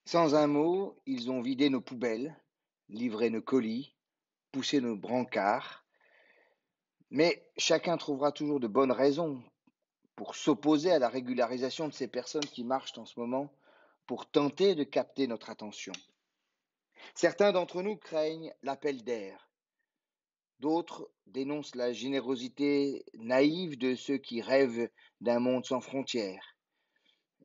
Sans un mot, ils ont vidé nos poubelles, livré nos colis, poussé nos brancards, mais chacun trouvera toujours de bonnes raisons pour s'opposer à la régularisation de ces personnes qui marchent en ce moment pour tenter de capter notre attention. Certains d'entre nous craignent l'appel d'air, d'autres dénoncent la générosité naïve de ceux qui rêvent d'un monde sans frontières,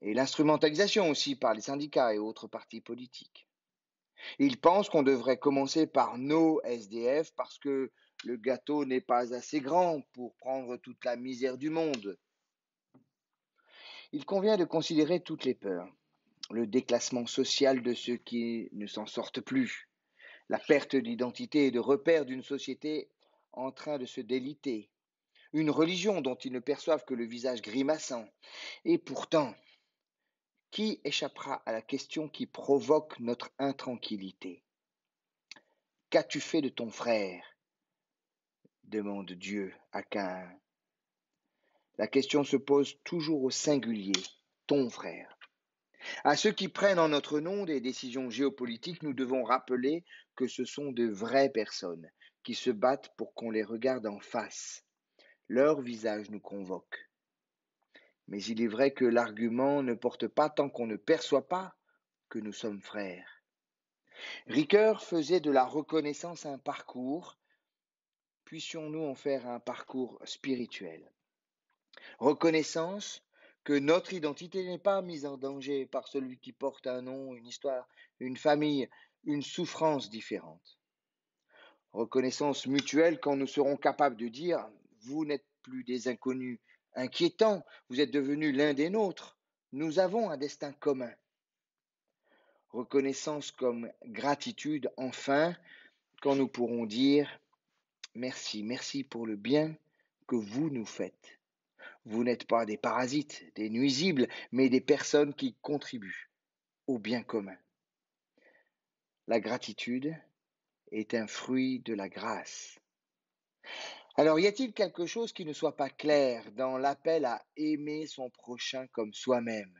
et l'instrumentalisation aussi par les syndicats et autres partis politiques. Ils pensent qu'on devrait commencer par nos SDF parce que le gâteau n'est pas assez grand pour prendre toute la misère du monde. Il convient de considérer toutes les peurs, le déclassement social de ceux qui ne s'en sortent plus, la perte d'identité et de repères d'une société en train de se déliter, une religion dont ils ne perçoivent que le visage grimaçant. Et pourtant, qui échappera à la question qui provoque notre intranquillité? Qu'as-tu fait de ton frère? Demande Dieu à Caïn. La question se pose toujours au singulier, ton frère. À ceux qui prennent en notre nom des décisions géopolitiques, nous devons rappeler que ce sont de vraies personnes qui se battent pour qu'on les regarde en face. Leur visage nous convoque. Mais il est vrai que l'argument ne porte pas tant qu'on ne perçoit pas que nous sommes frères. Ricoeur faisait de la reconnaissance un parcours. Puissions-nous en faire un parcours spirituel? Reconnaissance que notre identité n'est pas mise en danger par celui qui porte un nom, une histoire, une famille, une souffrance différente. Reconnaissance mutuelle quand nous serons capables de dire vous n'êtes plus des inconnus inquiétants, vous êtes devenus l'un des nôtres, nous avons un destin commun. Reconnaissance comme gratitude enfin quand nous pourrons dire merci, merci pour le bien que vous nous faites. Vous n'êtes pas des parasites, des nuisibles, mais des personnes qui contribuent au bien commun. La gratitude est un fruit de la grâce. Alors, y a-t-il quelque chose qui ne soit pas clair dans l'appel à aimer son prochain comme soi-même?